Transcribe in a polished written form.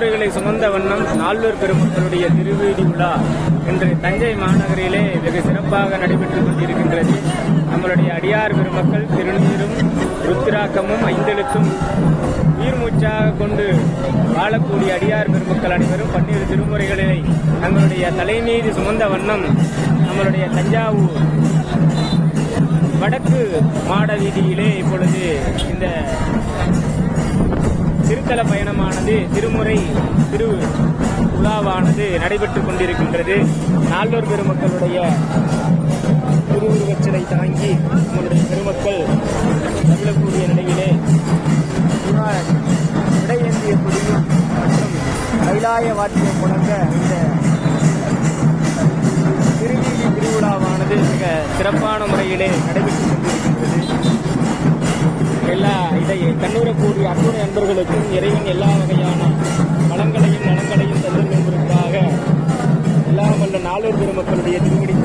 திருமுறைகளை சுமந்த வண்ணம் நால்வர் பெருமக்களுடைய திருவீதி உலா இன்று தஞ்சை மாநகரிலே வெகு சிறப்பாக நடைபெற்றுக் கொண்டிருக்கின்றது. நம்மளுடைய அடியார் பெருமக்கள் திருநீரும் ருத்திராக்கமும் ஐந்தெழுத்தும் உயிர்மூச்சாக கொண்டு வாழக்கூடிய அடியார் பெருமக்கள் அனைவரும் 12 திருமுறைகளை தங்களுடைய தலைமீது சுமந்த வண்ணம் நம்மளுடைய தஞ்சாவூர் வடக்கு மாட வீதியிலே இப்பொழுது இந்த திருத்தல பயணமானது திருமுறை திரு உலாவானது நடைபெற்றுக் கொண்டிருக்கின்றது. நால்வர் பெருமக்களுடைய திருவுருவச் சிலை தாங்கி நம்முடைய பெருமக்கள் செல்லக்கூடிய நிலையிலே இடையேந்திய கொடியும் மற்றும் கைலாய வாத்தியம் முழங்க இந்த திருவீதி திருவிழாவானது மிக சிறப்பான முறையிலே நடைபெற்றுக் கொண்டிருக்கின்றது. இதை கண்ணூரக்கூடிய அத்துணை அன்பர்களுக்கும் இறைவன் எல்லா வகையான வளங்களையும் நலங்களையும் தந்து என்பதற்காக எல்லாம் வல்ல நால்வர் பெருமக்களுடைய திருவடி